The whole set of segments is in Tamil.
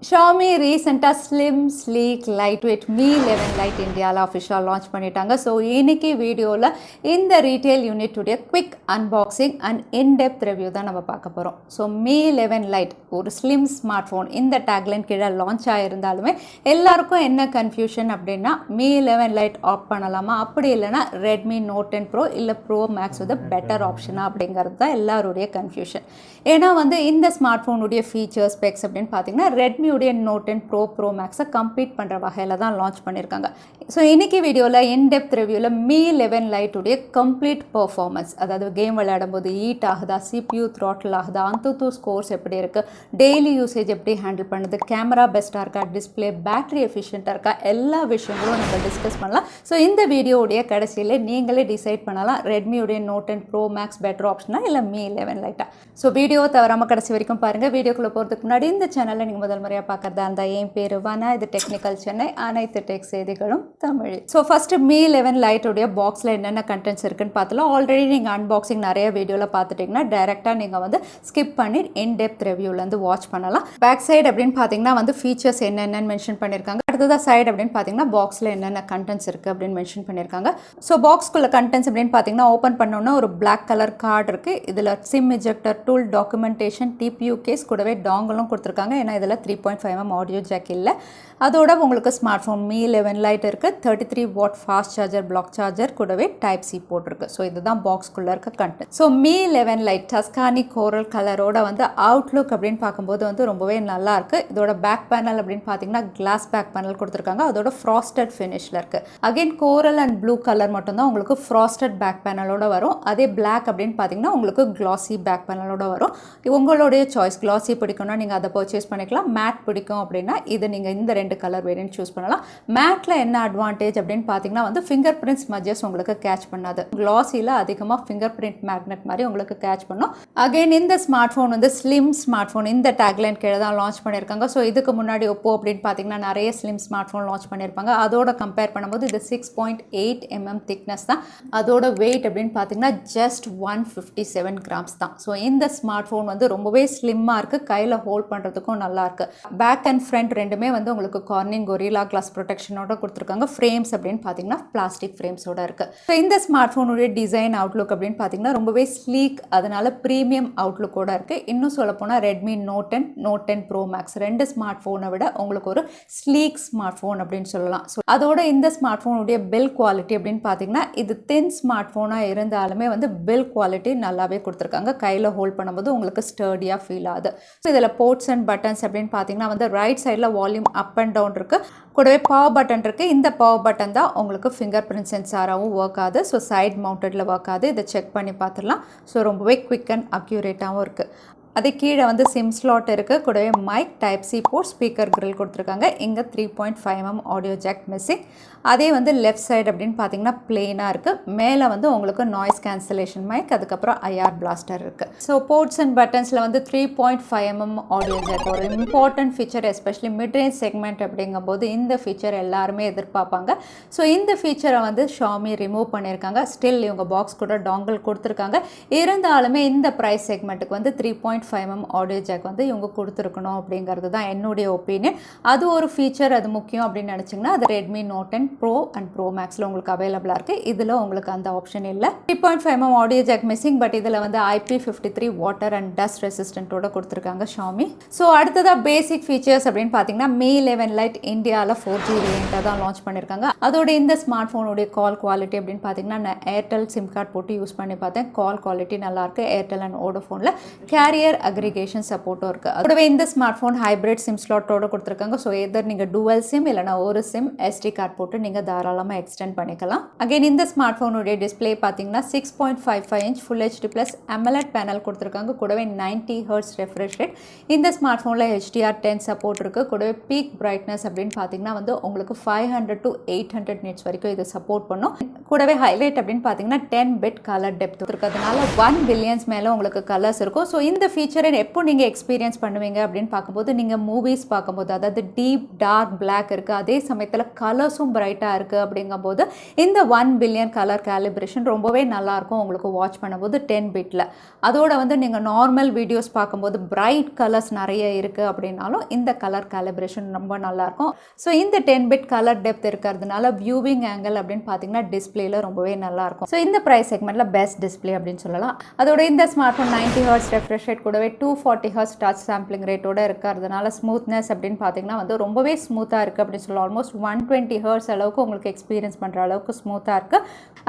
Xiaomi recently slim, sleek, lightweight Mi 11 Lite Indiaல official launch பண்ணிட்டாங்க. ஸோ இன்னைக்கு வீடியோவில் இந்த ரீட்டைல் யூனிட்டுடைய quick unboxing and in depth review தான் நம்ம பார்க்க போகிறோம். ஸோ Mi 11 Lite ஒரு ஸ்லிம் ஸ்மார்ட் ஃபோன் இந்த டேக்லைன் கீழே லான்ச் ஆகிருந்தாலுமே எல்லாருக்கும் என்ன கன்ஃபியூஷன் அப்படின்னா Mi 11 Lite ஆஃப் பண்ணலாமா, அப்படி இல்லைனா Redmi Note 10 Pro இல்லை Pro Max வந்து பெட்டர் ஆப்ஷனா அப்படிங்கிறது தான் எல்லாருடைய கன்ஃபியூஷன். ஏன்னா வந்து இந்த ஸ்மார்ட் ஃபோனுடைய ஃபீச்சர்ஸ் ஸ்பெக்ஸ் அப்படின்னு பார்த்தீங்கன்னா ரெட்மியுடைய Note 10 Pro Maxை கம்ப்ளீட் பண்ணுற வகையில் தான் லான்ச் பண்ணியிருக்காங்க. ஸோ இன்றைக்கி வீடியோவில் இன்டெப்த் ரிவ்யூவில் Mi 11 Liteுடைய கம்ப்ளீட் பர்ஃபார்மன்ஸ், அதாவது கேம் விளையாடும் போது ஹீட் ஆகுதா, CPU த்ராட்டில் ஆகுதா, AnTuTu ஸ்கோர்ஸ் எப்படி இருக்குது, டெய்லி யூசேஜ் எப்படி ஹேண்டில் பண்ணுது, கேமரா பெஸ்ட்டாக இருக்கா, டிஸ்பிளே பேட்டரி எஃபிஷியண்ட்டாக இருக்கா, எல்லா விஷயங்களும் நம்ம டிஸ்கஸ் பண்ணலாம். ஸோ இந்த வீடியோடைய கடைசியில் நீங்களே டிசைட் பண்ணலாம் ரெட்மியுடைய Note 10 Pro Max பெட்டர் ஆப்ஷனா இல்லை Mi 11 Lite. ஸோ வீடியோ தவறாமல் கடைசி வரைக்கும் பாருங்கள். வீடியோக்குள்ளே போகிறதுக்கு முன்னாடி இந்த சேனலில் நீங்கள் முதல் முறையாக பார்க்குறதா இருந்தால் என் பேர் வானா, இது டெக்னிக்கல் சென்னை, அனைத்து டெக் செய்திகளும் தமிழ். ஸோ ஃபஸ்ட்டு Mi 11 Liteுடைய பாக்ஸில் என்னென்ன கண்டென்ட்ஸ் இருக்குன்னு பார்த்தலாம். ஆல்ரெடி நீங்கள் அன்பாக்சிங் நிறைய வீடியோவில் பார்த்துட்டிங்கன்னா டைரெக்டாக நீங்கள் வந்து ஸ்கிப் பண்ணி இன்டெப்த் ரிவ்யூலேருந்து வாட்ச் பண்ணலாம். பேக் சைடு அப்படின்னு பார்த்தீங்கன்னா வந்து ஃபீச்சர்ஸ் என்னென்னு மென்ஷன் பண்ணியிருக்காங்க. அடுத்ததாக சைடு அப்படின்னு பார்த்தீங்கன்னா பாக்ஸில் என்னென்ன கண்டென்ட்ஸ் இருக்குது அப்படின்னு மென்ஷன் பண்ணியிருக்காங்க. ஸோ பாக்ஸ்குள்ள கண்டென்ட்ஸ் அப்படின்னு பார்த்தீங்கன்னா ஓப்பன் பண்ணோன்னா ஒரு பிளாக் கலர் கார்டு இருக்குது. இதில் SIM ejector tool, documentation, TPU case கூடவே டாங்கலும் கொடுத்துருக்காங்க. ஏன்னா இதில் 3.5mm ஆடியோ ஜாக் இல்லை. அதோட உங்களுக்கு ஸ்மார்ட் ஃபோன் Mi 11 Lite இருக்குது. 33 watt fast charger, black charger கூடவே டைப் சி போட்டிருக்கு. ஸோ இதுதான் பாக்ஸ்குள்ளே இருக்க content. So Mi 11 Lite Tuscany coral கலரோட வந்து அவுட்லுக் அப்படின்னு பார்க்கும்போது வந்து ரொம்பவே நல்லா இருக்குது. இதோட பேக் பேனல் அப்படின்னு பார்த்தீங்கன்னா கிளாஸ் பேக் பேனல் கொடுத்துருக்காங்க. அதோட ஃப்ராஸ்டட் ஃபினிஷில் இருக்குது. Again coral and blue colour மட்டும்தான் உங்களுக்கு ஃப்ராஸ்டட் பேக் பேனலோட வரும். அதே பிளாக் அப்படின்னு பார்த்தீங்கன்னா உங்களுக்கு கிளாசி பேக் பேனலோட வரும். உங்களுடைய சாய்ஸ், கிளாசி பிடிக்கும்னா நீங்கள் அதை பர்ச்சேஸ் பண்ணிக்கலாம். மேட் பிடிக்கும் அப்படின்னா இது நீங்கள் இந்த ரெண்டு கலர் வேரியன்ட் சூஸ் பண்ணலாம். மேட்டில் என்ன அட்வான்டேஜ் அப்படின்னு பார்த்தீங்கன்னா வந்து ஃபிங்கர் பிரிண்ட் ஸ்மஜஸ் உங்களுக்கு கேட்ச் பண்ணாது. கிளாசியில் அதிகமாக ஃபிங்கர் பிரிண்ட் மேக்னெட் மாதிரி உங்களுக்கு கேட்ச் பண்ணும். அகைன் இந்த ஸ்மார்ட் ஃபோன் வந்து ஸ்லிம் ஸ்மார்ட் ஃபோன் இந்த டேக்லைன் கீழே தான் லான்ச் பண்ணியிருக்காங்க. ஸோ இதுக்கு முன்னாடி ஒப்போ அப்படின்னு பார்த்தீங்கன்னா நிறைய ஸ்லிம் ஸ்மார்ட் ஃபோன் லான்ச் பண்ணியிருப்பாங்க. அதோட கம்பேர் பண்ணும்போது இது 6.8mm திக்னஸ் தான். அதோட வெயிட் அப்படின்னு பார்த்தீங்கன்னா ஜஸ்ட் 157 கிராம்ஸ் தான். ஸோ இந்த ஸ்மார்ட் ஃபோன் வந்து ரொம்பவே ஸ்லிம்மாக இருக்குது. கையில் ஹோல்ட் பண்ணுறதுக்கும் நல்லா இருக்குது. பேக் அண்ட் ஃப்ரண்ட் ரெண்டுமே வந்து உங்களுக்கு கார்னிங் கொரில்லா கிளாஸ் ப்ரொடெக்ஷனோட கொடுத்துருக்காங்க. ஃப்ரேம்ஸ் அப்படின்னு பார்த்தீங்கன்னா பிளாஸ்டிக் ஃப்ரேம்ஸோட இருக்குது. ஸோ இந்த ஸ்மார்ட் ஃபோனுடைய டிசைன் அவுட்லுக் அப்படின்னு பார்த்தீங்கன்னா ரொம்பவே ஸ்லீக், அதனால ப்ரீமியம் அவுட்லுக்கோட இருக்குது. இன்னும் சொல்லப்போனால் Redmi Note 10, Note 10 Pro Max ரெண்டு ஸ்மார்ட் ஃபோனை விட உங்களுக்கு ஒரு ஸ்லீக் ஸ்மார்ட் ஃபோன் அப்படின்னு சொல்லலாம். ஸோ அதோட இந்த ஸ்மார்ட் ஃபோனுடைய பில் குவாலிட்டி அப்படின்னு பார்த்தீங்கன்னா இது தின் ஸ்மார்ட் ஃபோனாக இருந்தாலுமே வந்து பில் குவாலிட்டி நல்லாவே கொடுத்துருக்காங்க. கையில் ஹோல்ட் பண்ணும்போது உங்களுக்கு ஸ்டர்டியாக ஃபீல் ஆகுது. ஸோ இதில் போர்ட்ஸ் அண்ட் பட்டன்ஸ் அப்படின்னு பார்த்தீங்கன்னா வந்து ரைட் சைடில் வால்யூம் அப் அண்ட் டவுன் இருக்குது. கூடவே பவர் பட்டன் இருக்குது. இந்த பவர் பட்டன் தான் உங்களுக்கு ஃபிங்கர் பிரிண்ட் சென்சாராகவும் ஒர்க் ஆகுது. ஸோ சைட் மவுண்டடில் ஒர்க் ஆகுது. இதை செக் பண்ணி பார்த்துடலாம். ஸோ ரொம்பவே குவிக் அண்ட் அக்யூரேட்டாகவும் இருக்குது. அதே கீழே வந்து சிம் ஸ்லாட் இருக்குது. கூடவே mic, type C port, speaker grill கொடுத்துருக்காங்க. இங்கே 3.5mm ஆடியோ ஜாக் மிஸ்ஸிங். அதே வந்து லெஃப்ட் சைடு அப்படின்னு பார்த்தீங்கன்னா பிளெயினாக இருக்குது. மேலே வந்து உங்களுக்கு நாய்ஸ் கேன்சலேஷன் மைக், அதுக்கப்புறம் IR பிளாஸ்டர் இருக்குது. ஸோ போர்ட்ஸ் அண்ட் பட்டன்ஸில் வந்து 3.5mm ஆடியோ ஜாக் ஒரு important feature, especially midrange segment அப்படிங்கும்போது இந்த ஃபீச்சர் எல்லாருமே எதிர்பார்ப்பாங்க. ஸோ இந்த ஃபீச்சரை வந்து Xiaomi ரிமூவ் பண்ணியிருக்காங்க. ஸ்டில் இவங்க பாக்ஸ் கூட டாங்கிள் கொடுத்துருக்காங்க. இருந்தாலுமே இந்த ப்ரைஸ் செக்மெண்ட்டுக்கு வந்து 3.5mm ஆடியோ ஜாக் வந்து இவங்க கொடுத்துருக்கணும் அப்படிங்கிறது தான் என்னுடைய ஒப்பீனியன். அது ஒரு ஃபீச்சர், அது முக்கியம் அப்படின்னு நினச்சிங்கன்னா அது Redmi Note 10 Pro and Pro Maxல உங்களுக்கு அவைலபிளாக இருக்குது. இதில் உங்களுக்கு அந்த ஆப்ஷன் இல்லை. 3.5mm audio jack missing. But இதில் வந்து IP53 வாட்டர் அண்ட் டஸ்ட் ரெசிஸ்டன்ட்டோட கொடுத்துருக்காங்க Xiaomi. ஸோ அடுத்ததாக பேசிக் ஃபீச்சர்ஸ் அப்படின்னு பார்த்தீங்கன்னா Mi 11 Lite இந்தியாவில் 4G வேரியண்ட்டாக தான் லான்ச் பண்ணியிருக்காங்க. அதோட இந்த ஸ்மார்ட் ஃபோனுடைய கால் குவாலிட்டி அப்படின்னு பார்த்தீங்கன்னா நான் ஏர்டெல் சிம் கார்டு போட்டு யூஸ் பண்ணி பார்த்தேன். கால் குவாலிட்டி நல்லாயிருக்கு. ஏர்டெல் அண்ட் வோடஃபோனில் கேரியர் அக்ரிகேஷன் சப்போர்ட்டும் இருக்குது. அதோட இந்த ஸ்மார்ட் ஃபோன் ஹைப்ரிட் சிம் ஸ்லாட்டோட கொடுத்துருக்காங்க. ஸோ எதர் நீங்கள் டுவல் சிம் இல்லைனா ஒரு சிம் SD கார்டு போட்டு நீங்கள் தாராளமாக எக்ஸ்டெண்ட் பண்ணிக்கலாம். அகைன் இந்த ஸ்மார்ட் ஃபோனுடைய டிஸ்பிளே பார்த்தீங்கன்னா 6.55 inch Full HD Plus AMOLED panel கொடுத்துருக்காங்க. கூடவே 90Hz ரெஃப்ரெஷ் ரேட். இந்த ஸ்மார்ட் ஃபோனில் HDR10 சப்போர்ட் இருக்குது. கூடவே பீக் பிரைட்னஸ் அப்படின்னு பார்த்தீங்கன்னா வந்து உங்களுக்கு 500 to 800 nits வரைக்கும் இது சப்போர்ட் பண்ணும். கூடவே ஹைலைட் அப்படின்னு பார்த்தீங்கன்னா 10 bit கலர் டெப்த் இருக்கிறதுனால 1 billion மேலே உங்களுக்கு கலர்ஸ் இருக்கும். ஸோ இந்த ஃபீச்சர் ஃபீச்சரை எப்போ நீங்கள் எக்ஸ்பீரியன்ஸ் பண்ணுவீங்க அப்படின்னு பார்க்கும்போது நீங்கள் மூவிஸ் பார்க்கும்போது, அதாவது டீப் டார்க் பிளாக் இருக்குது, அதே சமயத்தில் கலர்ஸும் பிரைட்டாக இருக்குது அப்படிங்கும்போது இந்த 1 பில்லியன் கலர் கேலிப்ரேஷன் ரொம்பவே நல்லாயிருக்கும் உங்களுக்கு வாட்ச் பண்ணும்போது 10 பிட்டில். அதோட வந்து நீங்கள் நார்மல் வீடியோஸ் பார்க்கும்போது பிரைட் கலர்ஸ் நிறைய இருக்குது அப்படின்னாலும் இந்த கலர் கேலிப்ரேஷன் ரொம்ப நல்லாயிருக்கும். ஸோ இந்த 10 பிட் கலர் டெப்த் இருக்கிறதுனால வியூவிங் ஆங்கிள் அப்படின்னு பார்த்தீங்கன்னா டிஸ்பிளேல ரொம்பவே நல்லாயிருக்கும். ஸோ இந்த ப்ரைஸ் செக்மெண்ட்டில் பெஸ்ட் டிஸ்பிளே அப்படின்னு சொல்லலாம். அதோட இந்த smart phone 90 hertz refresh rate கூடவே 240 ஹர்ட்ஸ் டச் சாம்பிளிங் ரேட்டோட இருக்கிறதுனால ஸ்மூத்னஸ் அப்படின்னு பார்த்தீங்கன்னா வந்து ரொம்பவே ஸ்மூத்தாக இருக்குது அப்படின்னு சொல்லலாம். ஆல்மோஸ்ட் 120 ஹர்ட்ஸ் அளவுக்கு உங்களுக்கு எக்ஸ்பீரியன்ஸ் பண்ணுற அளவுக்கு ஸ்மூத்தாக இருக்குது.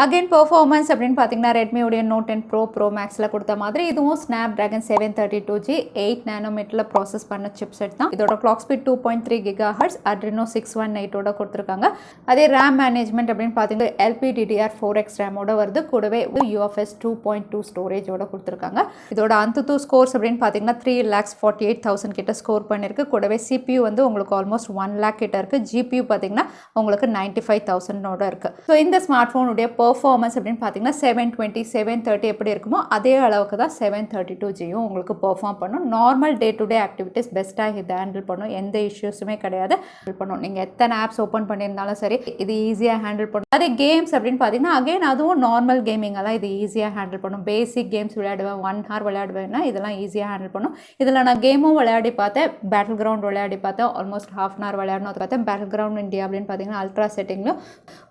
அகைன் பெர்ஃபார்மன்ஸ் அப்படின்னு பார்த்தீங்கன்னா ரெட்மியோடைய நோட் 10 ப்ரோ மேக்ஸில் கொடுத்த மாதிரி இதுவும் ஸ்னாப்டிராகன் 732G 8 நானோமீட்டரில் ப்ராசஸ் பண்ண சிப்செட் தான். இதோட கிளாக் ஸ்பீட் 2.3 GHz Adreno 618ஓட கொடுத்துருக்காங்க. அதே ரேம் மேனேஜ்மெண்ட் அப்படின்னு பார்த்தீங்கன்னா LPDDR4X ரேமோட வருது, கூடவே UFS 2.2 ஸ்டோரேஜோட கொடுத்துருக்காங்க. இதோட Antutu ஸ்கோர்ஸ் அப்படின்னு பார்த்தீங்கன்னா 3,48,000 கிட்ட ஸ்கோர் பண்ணியிருக்கு. கூடவே CPU வந்து உங்களுக்கு ஆல்மோஸ்ட் 1 lakh கிட்ட இருக்குது. GPU பார்த்தீங்கன்னா உங்களுக்கு 95,000ஓட இருக்குது. ஸோ இந்த ஸ்மார்ட் ஃபோனுடைய பெர்ஃபார்மன்ஸ் அப்படின்னு பார்த்தீங்கன்னா 720 730 எப்படி இருக்குமோ அதே அளவுக்கு தான் 732Gயும் உங்களுக்கு பெர்ஃபார்ம் பண்ணும். Normal day to day activities பெஸ்ட்டாக இதை ஹேண்டில் பண்ணும், எந்த இஷ்யூஸுமே கிடையாது. பண்ணும் நீங்கள் எத்தனை ஆப்ஸ் ஓப்பன் பண்ணியிருந்தாலும் சரி இது ஈஸியாக ஹேண்டில் பண்ணும். அதே கேம்ஸ் அப்படின்னு பார்த்தீங்கன்னா அகைன் அதுவும் நார்மல் கேமிங்கெல்லாம் இது ஈஸியாக ஹேண்டில் பண்ணும். பேசிக் கேம்ஸ் விளையாடுவேன், 1 hour விளையாடுவேன்னா இதெல்லாம் ஈஸியாக ஹேண்டில் பண்ணும். இதில் நான் கேமும் விளையாடி பார்த்தேன், பேட்டில் கிரவுண்ட் விளையாடி பார்த்தேன், ஆல்மோஸ்ட் ½ hour விளையாடணும் பார்த்தேன். பேட்டில் கிரவுண்ட் இந்தியா அப்படின்னு பார்த்தீங்கன்னா அல்ட்ரா செட்டிங்லையும்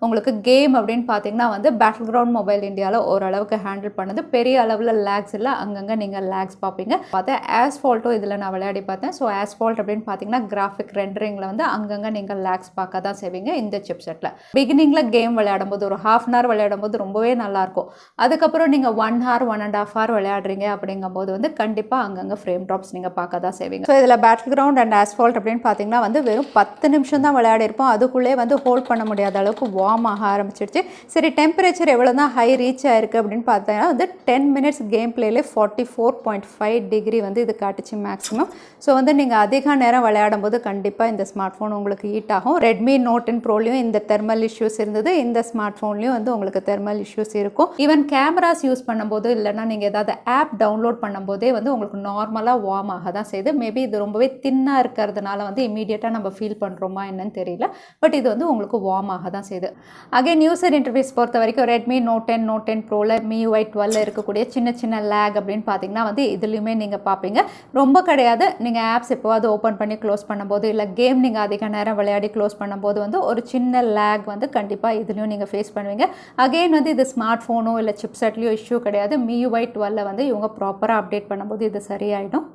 உங்களுக்கு கேம் அப்படின்னு பார்த்தீங்கன்னா வந்து பேட்டில் கிரவுண்ட் மொபைல் இந்தியாவில் ஓரளவுக்கு ஹேண்டில் பண்ணுது. பெரிய அளவில் லேக்ஸ் இல்லை, அங்கங்கே நீங்கள் லேக்ஸ் பார்ப்பீங்க. பார்த்தேன் ஆஸ்ஃபால்ட்டும் இதில் நான் விளையாடி பார்த்தேன். ஸோ ஆஸ்ஃபால்ட் அப்படின்னு பார்த்தீங்கன்னா கிராஃபிக் ரெண்டரிங்கில் வந்து அங்கங்கே நீங்கள் லேக்ஸ் பார்க்க தான் செய்வீங்க இந்த சிப்செட்டில். பிகினிங்கில் கேம் விளையாடும் போது ஒரு ½ hour விளையாடும் போது ரொம்பவே நல்லாயிருக்கும். அதுக்கப்புறம் நீங்கள் 1 hour 1.5 hour விளையாடுறீங்க அப்படிங்கும்போது வந்து கண்டிப்பாக அங்கங்கே ஃப்ரேம் ட்ராப்ஸ் நீங்கள் பார்க்க தான் செய்வீங்க. ஸோ இதில் பேட்டில் கிரவுண்ட் அண்ட் ஆஸ்ஃபால்ட் அப்படின்னு பார்த்தீங்கன்னா வந்து வெறும் 10 நிமிஷம் தான் விளையாடி இருப்போம். அதுக்குள்ளே வந்து ஹோல்ட் பண்ண முடியாத அளவுக்கு வார்ம் ஆக ஆரம்பிச்சிருச்சு. சரி டெம்பரேச்சர் எவ்வளோ தான் ஹை ரீச் ஆயிருக்கு அப்படின்னு பார்த்தீங்கன்னா வந்து 10 minutes கேம் பிளேலே 44.5 டிகிரி வந்து இது காட்டுச்சு மேக்ஸிமம். ஸோ வந்து நீங்கள் அதிக நேரம் விளையாடும் போது கண்டிப்பாக இந்த ஸ்மார்ட் ஃபோன் உங்களுக்கு ஹீட் ஆகும். ரெட்மி நோட் 10 ப்ரோலையும் இந்த தெர்மல் இஷ்யூஸ் இருந்தது, இந்த ஸ்மார்ட் ஃபோன்லையும் வந்து உங்களுக்கு தெர்மல் இஷ்யூஸ் இருக்கும். ஈவன் கேமராஸ் யூஸ் பண்ணும்போது இல்லைனா நீங்கள் ஏதாவது ஆப் டவுன்லோட் பண்ணும்போதே வந்து உங்களுக்கு நார்மலாக வார்ம் ஆக தான் செய்யுது. மேபி இது ரொம்பவே தின்னாக இருக்கிறதுனால வந்து இமீடியட்டாக நம்ம ஃபீல் பண்ணுறோமா என்னன்னு தெரியல, பட் இது வந்து உங்களுக்கு வார்ம் ஆக தான் செய்யுது. அகைன் யூசர் இன்டர்ஃபேஸ் பொறுத்த வரைக்கும் ரெட்மி நோட் 10 ப்ரோவில் MIUI 12 இருக்கக்கூடிய சின்ன லேக் அப்படின்னு பார்த்தீங்கன்னா வந்து இதுலையுமே நீங்கள் பார்ப்பீங்க. ரொம்ப கிடையாது, நீங்கள் ஆப்ஸ் எப்போவாது ஓப்பன் பண்ணி க்ளோஸ் பண்ணும்போது இல்லை கேம் நீங்கள் அதிக நேரம் விளையாடி க்ளோஸ் பண்ணும்போது வந்து ஒரு சின்ன லேக் வந்து கண்டிப்பாக இதுலையும் நீங்கள் ஃபேஸ் பண்ணுவீங்க. அகெயின் வந்து இது ஸ்மார்ட் ஃபோனோ இல்லை சிப்செட்லையோ இஷ்யூ கிடையாது. MIUI 12 வந்து இவங்க ப்ராப்பராக அப்டேட் பண்ணும்போது இது சரியாயிடும்.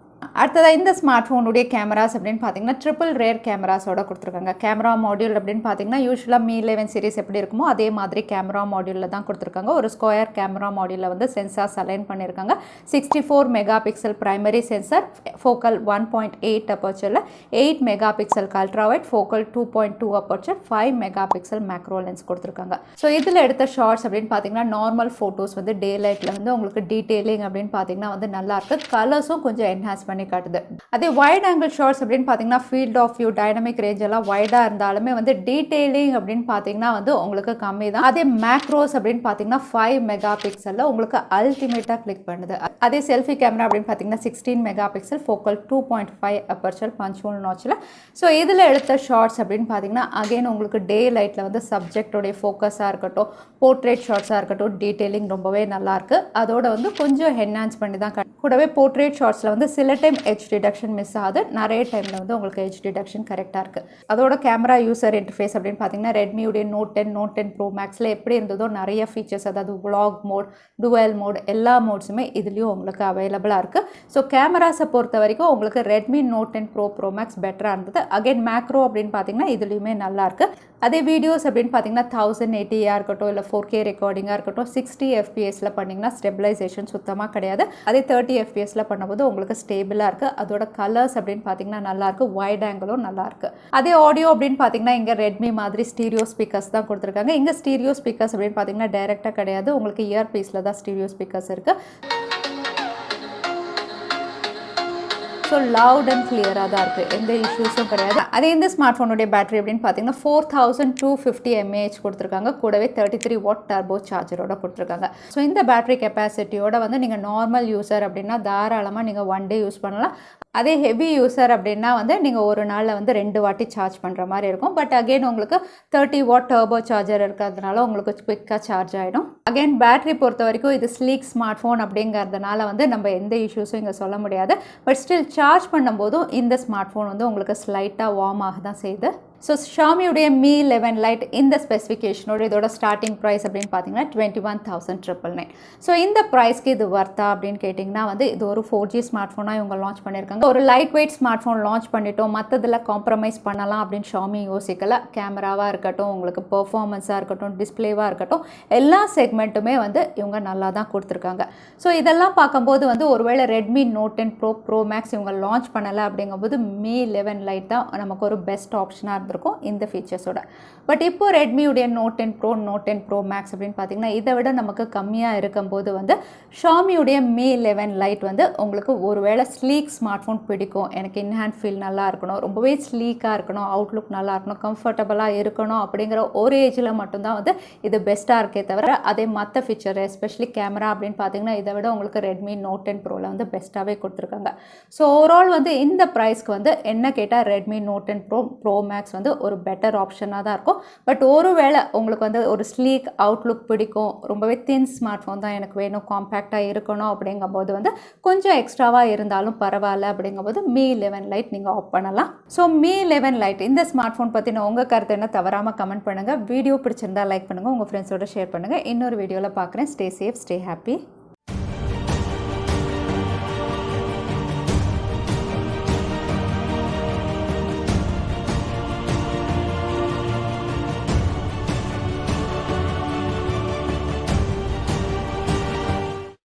அடுத்ததாக இந்த ஸ்மார்ட் ஃபோனுடைய கேமராஸ் அப்படின்னு பார்த்தீங்கன்னா ட்ரிபிள் ரேர் கேமராஸோட கொடுத்துருக்காங்க. கேமரா மாடியூல் அப்படின்னு பார்த்தீங்கன்னா யூஸ்வலாக Mi 11 சீரிஸ் எப்படி இருக்குமோ அதே மாதிரி கேமரா மாடியூலில் தான் கொடுத்துருக்காங்க. ஒரு ஸ்கொயர் கேமரா மாடியூலில் வந்து சென்சார்ஸ் அலைன் பண்ணியிருக்காங்க. 64 mega pixel primary sensor, focal 1.8 அப்பர்ச்சரில் 8 மெகா பிக்சலுக்கு ultra wide, focal 2.2 aperture, 5 mega pixel macro lens கொடுத்துருக்காங்க. ஸோ இதில் எடுத்த ஷார்ட்ஸ் அப்படின்னு பார்த்தீங்கன்னா நார்மல் ஃபோட்டோஸ் வந்து டே லைட்டில் வந்து உங்களுக்கு டீட்டெயிலிங் அப்படின்னு பார்த்தீங்கன்னா வந்து நல்லா இருக்குது. கலர்ஸும் கொஞ்சம் என்ஹான்ஸ் பண்ணி காட்டுது. அதே வைட் ஆங்கிள் ஷாட்ஸ் அப்படின்னு பார்த்தீங்கன்னா field of view dynamic range எல்லாம் வைடாக இருந்தாலுமே வந்து டீட்டெயிலிங் அப்படின்னு பார்த்தீங்கன்னா வந்து உங்களுக்கு கம்மி தான். அதே மேக்ரோஸ் அப்படின்னு பார்த்தீங்கன்னா 5 மெகா பிக்சலில் உங்களுக்கு அல்டிமேட்டாக கிளிக் பண்ணுது. அதே செல்ஃபி கேமரா அப்படின்னு பார்த்தீங்கன்னா 16 மெகா பிக்சல், ஃபோக்கல் 2.5 அப்பர்ச்சர், பஞ்சுவல் நாச்சில். ஸோ இதில் எடுத்த ஷார்ட்ஸ் அப்படின்னு பார்த்தீங்கன்னா அகெயின் உங்களுக்கு டே லைட்டில் வந்து சப்ஜெக்டோடைய ஃபோக்கஸாக இருக்கட்டும், போர்ட்ரேட் ஷார்ட்ஸாக இருக்கட்டும், டீட்டெயிலிங் ரொம்பவே நல்லாயிருக்கு. அதோட வந்து கொஞ்சம் என்ஹான்ஸ் பண்ணி தான் கூடவே போர்ட்ரேட் ஷார்ட்ஸில் வந்து சில டைம் எட்ஜ் டிடக்ஷன் மிஸ் ஆகுது, நிறைய டைமில் வந்து உங்களுக்கு எட்ஜ் டிடக்ஷன் கரெக்டாக இருக்குது. அதோட கேமரா யூசர் இன்டர்ஃபேஸ் அப்படின்னு பார்த்தீங்கன்னா ரெட்மியுடைய நோட் 10 ப்ரோ மேக்ஸில் எப்படி இருந்ததோ நிறைய ஃபீச்சர்ஸ், அதாவது vlog மோட், டுவெல் மோட், எல்லா மோட்ஸுமே இதுலேயும் உங்களுக்கு அவைலபிளாக இருக்குது. ஸோ கேமராஸை பொறுத்த வரைக்கும் உங்களுக்கு ரெட்மி நோட் 10 ப்ரோ மேக்ஸ் பெட்டராக இருந்தது. அகைன் மேக்ரோ அப்படின்னு பார்த்தீங்கன்னா இதுலேயுமே நல்லாயிருக்கு. அதே வீடியோஸ் அப்படின்னு பார்த்தீங்கன்னா 1080 இருக்கட்டும் இல்லை 4K ரெக்கார்டிங்காக இருக்கட்டும் 60 FPSல பண்ணிங்கன்னா ஸ்டெபிலைசேஷன் சுத்தமாக கிடையாது. அதே 30 FPSல பண்ணும்போது உங்களுக்கு ஸ்டேபிளாக இருக்குது. அதோட கலர்ஸ் அப்படின்னு பார்த்தீங்கன்னா நல்லாயிருக்கு, வைட் ஆங்கிளும் நல்லாயிருக்கு. அதே ஆடியோ அப்படின்னு பார்த்தீங்கன்னா இங்கே ரெட்மி மாதிரி ஸ்டீரியோ ஸ்பீக்கர்ஸ் தான் கொடுத்துருக்காங்க. இங்கே ஸ்டீரியோ ஸ்பீக்கர்ஸ் அப்படின்னு பார்த்தீங்கன்னா டைரெக்டாக கிடையாது, உங்களுக்கு இயர் பீஸில் தான் ஸ்டீரியோ ஸ்பீக்கர்ஸ் இருக்குது. ஸோ லவுட் அண்ட் கிளியராக தான் இருக்குது, எந்த இஷ்யூஸும் கிடையாது. அதே இந்த ஸ்மார்ட் ஃபோனுடைய பேட்டரி அப்படின்னு பார்த்தீங்கன்னா 4250 mAh கொடுத்துருக்காங்க. கூடவே 33 வாட் டர்போ சார்ஜரோட கொடுத்துருக்காங்க. ஸோ இந்த பேட்டரி கெப்பாசிட்டியோட வந்து நீங்கள் நார்மல் யூஸர் அப்படின்னா தாராளமாக நீங்கள் 1 day யூஸ் பண்ணலாம். அதே ஹெவி யூஸர் அப்படின்னா வந்து நீங்கள் ஒரு நாளில் வந்து 2 வாட்டி சார்ஜ் பண்ணுற மாதிரி இருக்கும். பட் அகெயின் உங்களுக்கு 30 வாட் டர்போ சார்ஜர் இருக்கிறதுனால உங்களுக்கு குவிக்காக சார்ஜ் ஆகிடும். அகெயின் பேட்டரி பொறுத்த வரைக்கும் இது ஸ்லீக் ஸ்மார்ட் ஃபோன் அப்படிங்கிறதுனால வந்து நம்ம எந்த இஷ்யூஸும் இங்கே சொல்ல முடியாது. பட் ஸ்டில் சார்ஜ் பண்ணும்போதும் இந்த ஸ்மார்ட் ஃபோன் வந்து உங்களுக்கு ஸ்லைட்டாக வார்ம் ஆக தான் செய்யுது. ஸோ ஷாமியுடைய Mi 11 Lite இந்த ஸ்பெசிஃபிகேஷனோட இதோட ஸ்டார்டிங் ப்ரைஸ் அப்படின்னு பார்த்தீங்கன்னா 21,999. ஸோ இந்த ப்ரைஸ்க்கு இது வர்த்தா அப்படின்னு கேட்டிங்கன்னா வந்து இது ஒரு 4G ஸ்மார்ட் ஃபோனாக இவங்க லான்ச் பண்ணியிருக்காங்க. ஒரு light weight smart phone launch பண்ணிட்டோம், மற்றதில் காம்ப்ரமைஸ் பண்ணலாம் அப்படின்னு ஷாமி யோசிக்கல. கேமராவாக இருக்கட்டும், உங்களுக்கு பெர்ஃபார்மன்ஸாக இருக்கட்டும், டிஸ்பிளேவாக இருக்கட்டும், எல்லா செக்மெண்ட்டுமே வந்து இவங்க நல்லா தான் கொடுத்துருக்காங்க. ஸோ இதெல்லாம் பார்க்கும்போது வந்து ஒருவேளை Redmi Note 10 Pro Max இவங்க லான்ச் பண்ணலை அப்படிங்கும்போது Mi 11 Lite தான் நமக்கு ஒரு பெஸ்ட் ஆப்ஷனாக இருந்திருக்கும் இந்த ஃபீச்சர்ஸோட. பட் இப்போ ரெட்மியுடைய Note 10 Pro, Note 10 Pro Max அப்படின்னு பார்த்தீங்கன்னா இதை விட நமக்கு கம்மியாக இருக்கும்போது வந்து ஷாமியுடைய Mi 11 Lite வந்து உங்களுக்கு ஒருவேளை ஸ்லீக் ஸ்மார்ட் ஃபோன் பிடிக்கும், எனக்கு இன்ஹேண்ட் ஃபீல் நல்லா இருக்கணும், ரொம்பவே ஸ்லீக்காக இருக்கணும், அவுட்லுக் நல்லா இருக்கணும், கம்ஃபர்டபுளாக இருக்கணும் அப்படிங்கிற ஒரு ஏஜில் மட்டும்தான் வந்து இது பெஸ்ட்டாக இருக்கே தவிர அதே மற்ற ஃபீச்சர் எஸ்பெஷலி கேமரா அப்படின்னு பார்த்தீங்கன்னா இதை விட உங்களுக்கு Redmi Note 10 Proவில் வந்து பெஸ்ட்டாகவே கொடுத்துருக்காங்க. ஸோ ஓவரால் வந்து இந்த ப்ரைஸ்க்கு வந்து என்ன கேட்டால் Redmi Note 10 Pro Max வந்து ஒரு பெட்டர் ஆப்ஷனாக தான் இருக்கும். பட் ஒருவேளை உங்களுக்கு வந்து ஒரு ஸ்லீக் அவுட்லுக் பிடிக்கும், ரொம்பவே தின் ஸ்மார்ட் ஃபோன் தான் எனக்கு வேணும், காம்பேக்டாக இருக்கணும் அப்படிங்கும்போது வந்து கொஞ்சம் எக்ஸ்ட்ராவாக இருந்தாலும் பரவாயில்ல அப்படிங்கும்போது Mi 11 Lite நீங்கள் ஆஃப் பண்ணலாம். ஸோ Mi 11 Lite இந்த ஸ்மார்ட் ஃபோன் பற்றின உங்கள் கருத்து என்ன தவறாமல் கமெண்ட் பண்ணுங்கள். வீடியோ பிடிச்சிருந்தா லைக் பண்ணுங்கள், உங்கள் ஃப்ரெண்ட்ஸோட ஷேர் பண்ணுங்கள். இன்னொரு வீடியோவில் பார்க்குறேன். Stay safe, stay happy.